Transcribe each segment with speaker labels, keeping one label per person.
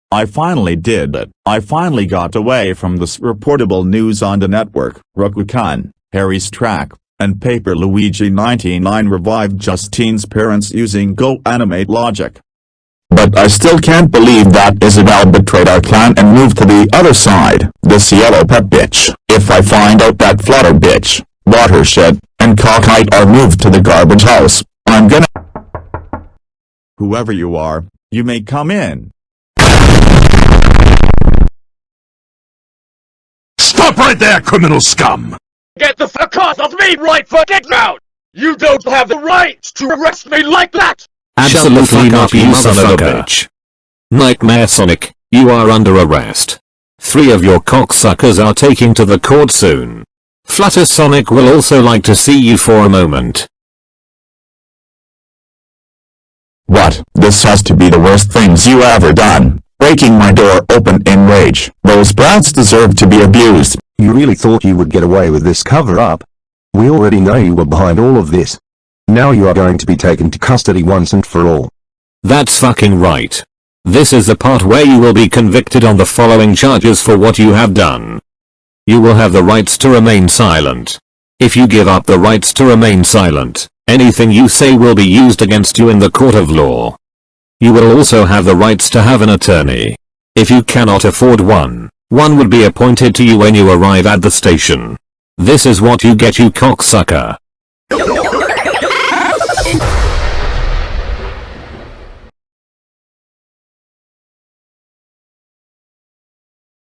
Speaker 1: I finally did it. I finally got away from this reportable news on the network. Roku-kun, Harry's track, and Paper Luigi 99 revived Justine's parents using Go animate logic. But I still can't believe that Isabel betrayed our clan and moved to the other side. This yellow pep bitch. If I find out that Flutter bitch, Watershed, and Cockeye are moved to the garbage house, I'm gonna— Whoever you are, you may come in.
Speaker 2: Stop right there, criminal scum!
Speaker 3: Get the fuck off of me, right foot out! You don't have the right to arrest me like that!
Speaker 4: Absolutely not, you son of a bitch. Nightmare Sonic, you are under arrest. 3 of your cocksuckers are taking to the court soon. Fluttersonic will also like to see you for a moment.
Speaker 1: What? This has to be the worst things you ever done. Breaking my door open in rage. Those brats deserve to be abused.
Speaker 5: You really thought you would get away with this cover-up? We already know you were behind all of this. Now you are going to be taken to custody once and for all.
Speaker 4: That's fucking right. This is the part where you will be convicted on the following charges for what you have done. You will have the rights to remain silent. If you give up the rights to remain silent, anything you say will be used against you in the court of law. You will also have the rights to have an attorney. If you cannot afford one would be appointed to you when you arrive at the station. This is what you get, you cocksucker.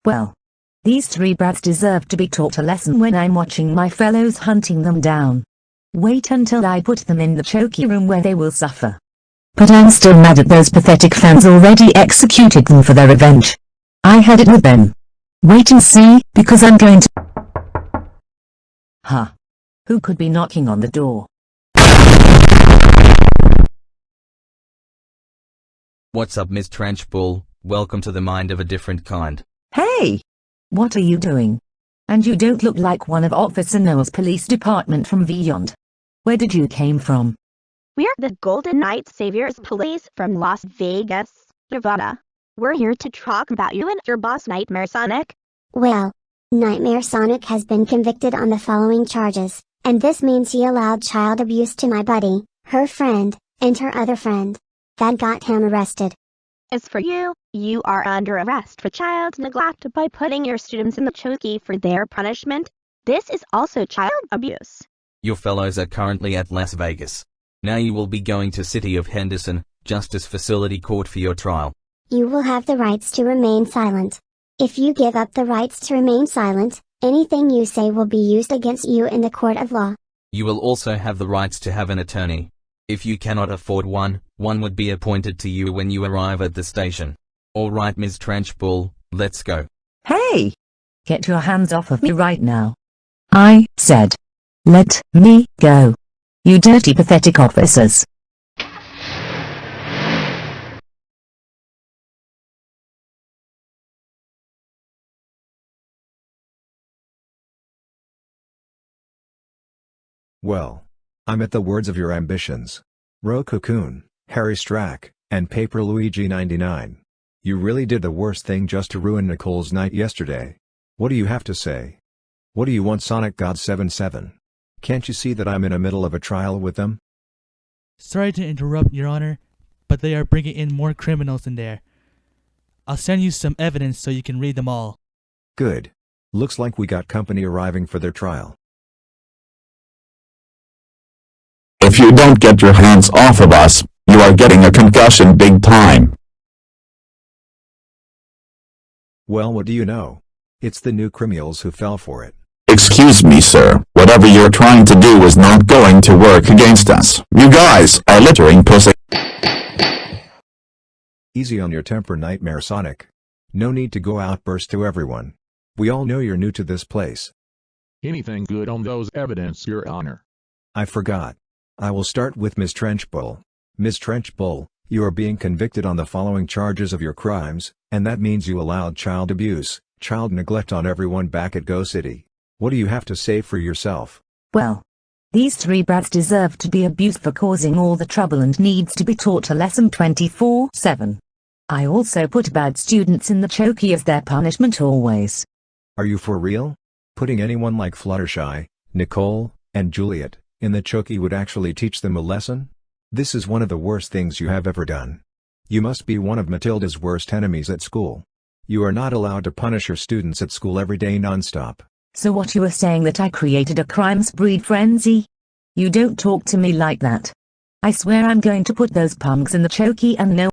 Speaker 6: Well, these 3 brats deserve to be taught a lesson when I'm watching my fellows hunting them down. Wait until I put them in the choky room where they will suffer. But I'm still mad at those pathetic fans already executed them for their revenge. I had it with them. Wait and see, because I'm going to— Huh. Who could be knocking on the door?
Speaker 7: What's up, Miss Trunchbull? Welcome to the mind of a different kind.
Speaker 6: Hey! What are you doing? And you don't look like one of Officer Noah's police department from beyond. Where did you came from?
Speaker 8: We're the Golden Knight Saviors Police from Las Vegas, Nevada. We're here to talk about you and your boss Nightmare Sonic.
Speaker 9: Well, Nightmare Sonic has been convicted on the following charges, and this means he allowed child abuse to my buddy, her friend, and her other friend. That got him arrested.
Speaker 8: As for you, you are under arrest for child neglect by putting your students in the choky for their punishment. This is also child abuse.
Speaker 7: Your fellows are currently at Las Vegas. Now you will be going to City of Henderson Justice Facility Court for your trial.
Speaker 9: You will have the rights to remain silent. If you give up the rights to remain silent, anything you say will be used against you in the court of law.
Speaker 7: You will also have the rights to have an attorney. If you cannot afford one would be appointed to you when you arrive at the station. Alright, Ms. Trunchbull, let's go.
Speaker 6: Hey! Get your hands off of me right now. I said, let me go. You dirty pathetic officers.
Speaker 10: Well, I'm at the words of your ambitions. Roku-kun, Harry Strack, and Paper Luigi 99. You really did the worst thing just to ruin Nicole's night yesterday. What do you have to say? What do you want, Sonic God 77? Can't you see that I'm in the middle of a trial with them?
Speaker 11: Sorry to interrupt, Your Honor, but they are bringing in more criminals in there. I'll send you some evidence so you can read them all.
Speaker 10: Good. Looks like we got company arriving for their trial.
Speaker 1: If you don't get your hands off of us, you are getting a concussion big time.
Speaker 10: Well, what do you know? It's the new criminals who fell for it.
Speaker 1: Excuse me, sir. Whatever you're trying to do is not going to work against us. You guys are littering pussy.
Speaker 10: Easy on your temper, Nightmare Sonic. No need to go outburst to everyone. We all know you're new to this place.
Speaker 12: Anything good on those evidence, Your Honor?
Speaker 10: I forgot. I will start with Ms. Trunchbull. Ms. Trunchbull, you are being convicted on the following charges of your crimes, and that means you allowed child abuse, child neglect on everyone back at Go City. What do you have to say for yourself?
Speaker 6: Well, these 3 brats deserve to be abused for causing all the trouble and needs to be taught a lesson 24/7. I also put bad students in the chokey as their punishment always.
Speaker 10: Are you for real? Putting anyone like Fluttershy, Nicole, and Juliet in the chokey would actually teach them a lesson? This is one of the worst things you have ever done. You must be one of Matilda's worst enemies at school. You are not allowed to punish your students at school every day non-stop.
Speaker 6: So what, you were saying that I created a crime spree frenzy? You don't talk to me like that. I swear I'm going to put those punks in the chokey and no—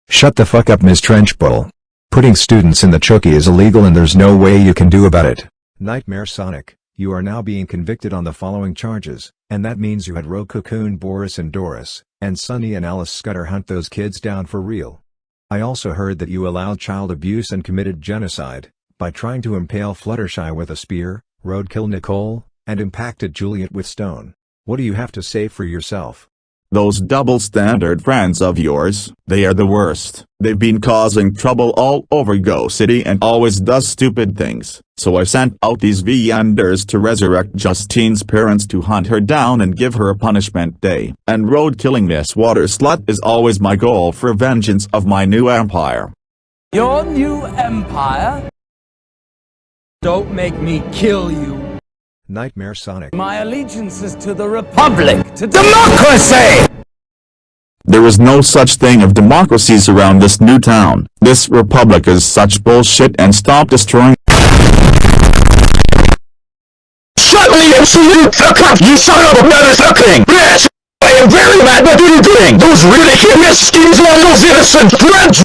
Speaker 10: Shut the fuck up, Ms. Trunchbull. Putting students in the chokey is illegal and there's no way you can do about it. Nightmare Sonic, you are now being convicted on the following charges, and that means you had Cocoon, Boris and Doris, and Sunny and Alice Scudder hunt those kids down for real. I also heard that you allowed child abuse and committed genocide, by trying to impale Fluttershy with a spear, roadkill Nicole, and impacted Juliet with stone. What do you have to say for yourself?
Speaker 1: Those double-standard friends of yours, they are the worst. They've been causing trouble all over Go City and always does stupid things. So I sent out these Vianders to resurrect Justine's parents to hunt her down and give her a punishment day. And road-killing this water slut is always my goal for vengeance of my new empire.
Speaker 13: Your new empire? Don't make me kill you.
Speaker 10: Nightmare Sonic.
Speaker 13: My allegiance is to the Republic, to democracy!
Speaker 1: There is no such thing of democracies around this new town. This republic is such bullshit, and stop destroying—
Speaker 3: Shut me and see you fuck up, you son of a motherfucking bitch! I am very mad what you're doing! Those ridiculous schemes on those innocent friends!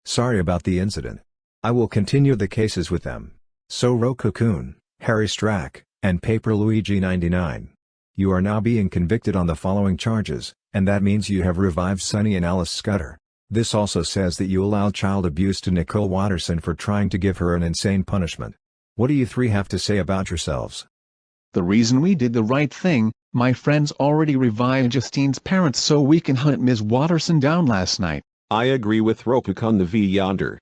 Speaker 10: Sorry about the incident. I will continue the cases with them. So Cocoon, Harry Strack, and Paper Luigi 99. You are now being convicted on the following charges, and that means you have revived Sunny and Alice Scudder. This also says that you allowed child abuse to Nicole Watterson for trying to give her an insane punishment. What do you three have to say about yourselves?
Speaker 14: The reason we did the right thing, my friends already revived Justine's parents so we can hunt Ms. Watterson down last night.
Speaker 15: I agree with Rokukan the V yonder.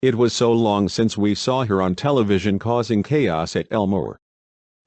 Speaker 15: It was so long since we saw her on television causing chaos at Elmore.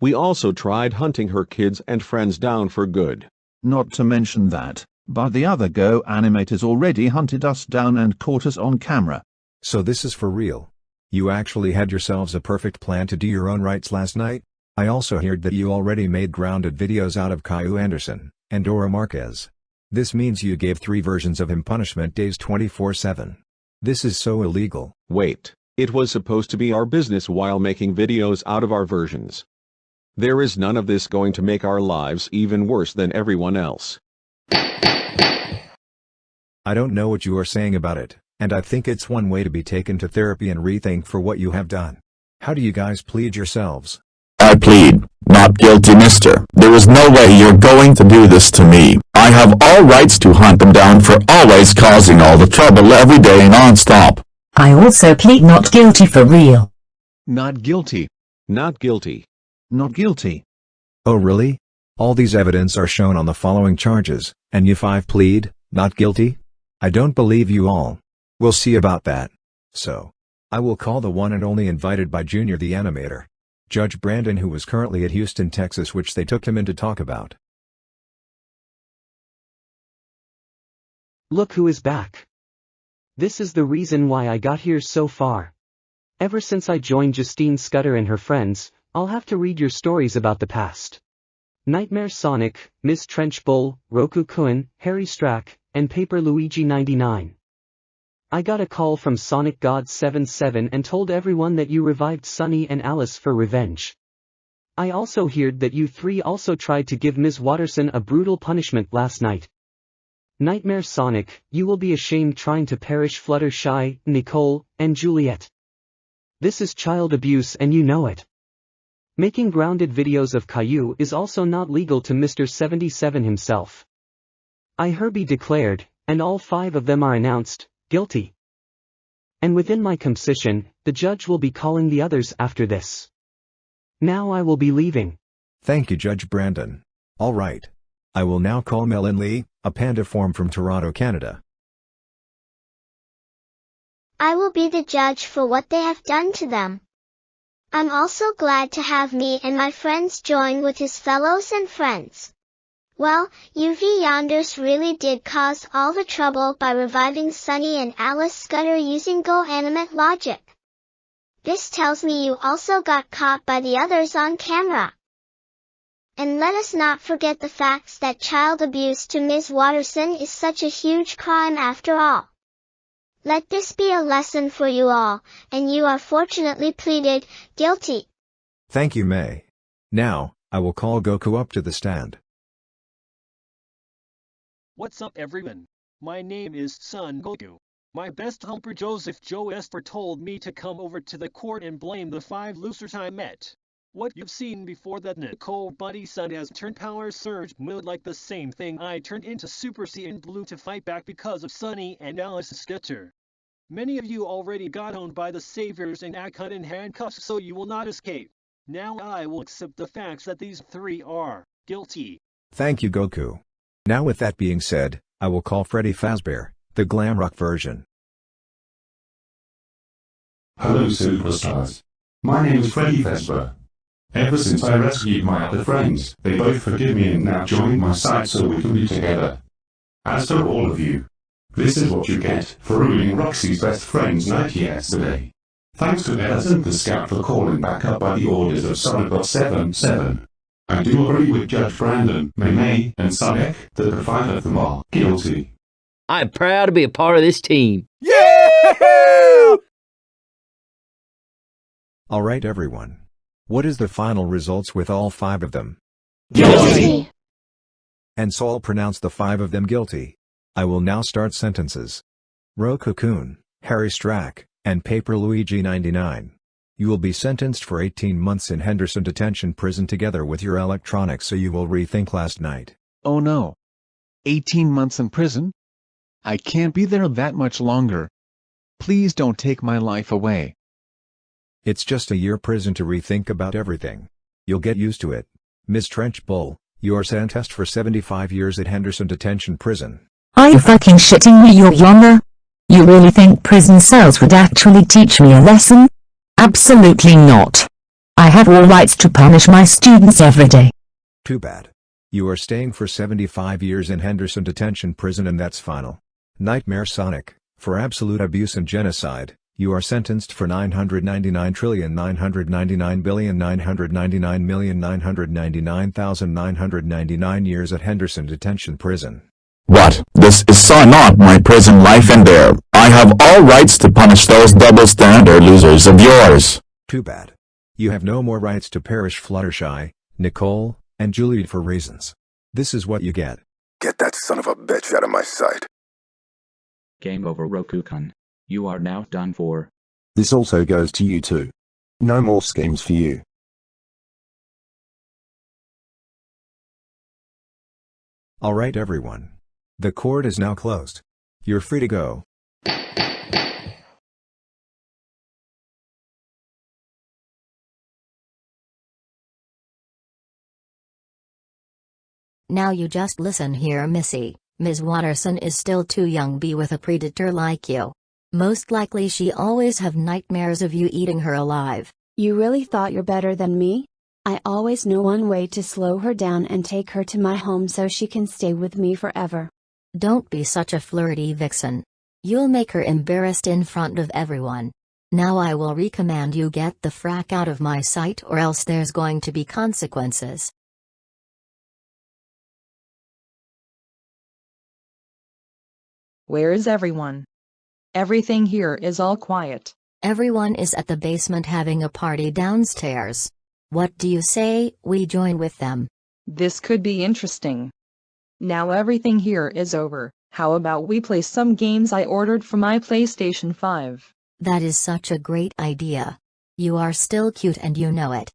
Speaker 15: We also tried hunting her kids and friends down for good.
Speaker 16: Not to mention that, but the other Go animators already hunted us down and caught us on camera.
Speaker 10: So this is for real. You actually had yourselves a perfect plan to do your own rights last night? I also heard that you already made grounded videos out of Caillou Anderson and Dora Marquez. This means you gave 3 versions of him punishment days 24/7. This is so illegal.
Speaker 15: Wait, it was supposed to be our business while making videos out of our versions. There is none of this going to make our lives even worse than everyone else.
Speaker 10: I don't know what you are saying about it, and I think it's one way to be taken to therapy and rethink for what you have done. How do you guys plead yourselves?
Speaker 1: I plead, not guilty, mister. There is no way you're going to do this to me. I have all rights to hunt them down for always causing all the trouble every day non-stop.
Speaker 6: I also plead not guilty for real.
Speaker 14: Not guilty.
Speaker 15: Not guilty.
Speaker 16: Not guilty.
Speaker 10: Oh really? All these evidence are shown on the following charges, and you 5 plead, not guilty? I don't believe you all. We'll see about that. So, I will call the one and only invited by Junior the animator, Judge Brandon, who was currently at Houston, Texas, which they took him in to talk about.
Speaker 17: Look who is back. This is the reason why I got here so far. Ever since I joined Justine Scudder and her friends, I'll have to read your stories about the past. Nightmare Sonic, Ms. Trunchbull, Rokukan, Harry Strack, and Paper Luigi 99. I got a call from Sonic God 77 and told everyone that you revived Sunny and Alice for revenge. I also heard that you 3 also tried to give Ms. Watterson a brutal punishment last night. Nightmare Sonic, you will be ashamed trying to perish Fluttershy, Nicole, and Juliet. This is child abuse and you know it. Making grounded videos of Caillou is also not legal to Mr. 77 himself. I hereby declared, and all 5 of them are announced, guilty. And within my composition, the judge will be calling the others after this. Now I will be leaving.
Speaker 10: Thank you, Judge Brandon. All right. I will now call Ana-Meilin Lee, a panda form from Toronto, Canada.
Speaker 9: I will be the judge for what they have done to them. I'm also glad to have me and my friends join with his fellows and friends.
Speaker 18: Well, Anders really did cause all the trouble by reviving Sunny and Alice Scudder using Go-Animate logic. This tells me you also got caught by the others on camera. And let us not forget the facts that child abuse to Ms. Watterson is such a huge crime after all. Let this be a lesson for you all, and you are fortunately pleaded guilty.
Speaker 10: Thank you, May. Now, I will call Goku up to the stand.
Speaker 19: What's up, everyone? My name is Son Goku. My best helper Joseph Joe Esper told me to come over to the court and blame the 5 losers I met. What you've seen before that Nicole Buddy Son has turned Power Surge mode like the same thing I turned into Super Saiyan Blue to fight back because of Sunny and Alice Scudder. Many of you already got owned by the Saviors and are cut in handcuffs, so you will not escape. Now I will accept the facts that these 3 are guilty.
Speaker 10: Thank you, Goku. Now with that being said, I will call Freddy Fazbear, the glam rock version.
Speaker 20: Hello superstars. My name is Freddy Fazbear. Ever since I rescued my other friends, they both forgive me and now joined my side so we can be together. As for all of you, this is what you get for ruining Roxy's best friend's night yesterday. Thanks to Edison the Scout for calling back up by the orders of Sonic.77. I do agree with Judge Brandon, May, and Sonic that the 5 of them are guilty.
Speaker 21: I'm proud to be a part of this team.
Speaker 10: Yeah! Alright everyone. What is the final results with all 5 of them?
Speaker 21: Guilty!
Speaker 10: And Saul pronounced the 5 of them guilty. I will now start sentences. Roku-kun, Harry Strack, and Paper Luigi 99. You will be sentenced for 18 months in Henderson Detention Prison together with your electronics, so you will rethink last night.
Speaker 14: Oh no. 18 months in prison? I can't be there that much longer. Please don't take my life away.
Speaker 10: It's just a year prison to rethink about everything. You'll get used to it. Ms. Trunchbull, you are sentenced for 75 years at Henderson Detention Prison.
Speaker 6: Are you fucking shitting me, you younger? You really think prison cells would actually teach me a lesson? Absolutely not. I have all rights to punish my students every day.
Speaker 10: Too bad. You are staying for 75 years in Henderson Detention Prison, and that's final. Nightmare Sonic, for absolute abuse and genocide, you are sentenced for 999,999,999,999 years at Henderson Detention Prison.
Speaker 1: What? This is not my prison life, and there, I have all rights to punish those double standard losers of yours.
Speaker 10: Too bad. You have no more rights to perish Fluttershy, Nicole, and Juliet for reasons. This is what you get.
Speaker 22: Get that son of a bitch out of my sight.
Speaker 23: Game over, Roku-kun. You are now done for.
Speaker 5: This also goes to you too. No more schemes for you.
Speaker 10: Alright everyone. The court is now closed. You're free to go.
Speaker 24: Now you just listen here, Missy. Ms. Watterson is still too young be with a predator like you. Most likely she always have nightmares of you eating her alive.
Speaker 25: You really thought you're better than me? I always know one way to slow her down and take her to my home so she can stay with me forever.
Speaker 24: Don't be such a flirty vixen. You'll make her embarrassed in front of everyone. Now I will recommend you get the frack out of my sight, or else there's going to be consequences.
Speaker 26: Where is everyone? Everything here is all quiet.
Speaker 24: Everyone is at the basement having a party downstairs. What do you say we join with them?
Speaker 26: This could be interesting. Now everything here is over. How about we play some games I ordered for my PlayStation 5?
Speaker 24: That is such a great idea. You are still cute and you know it.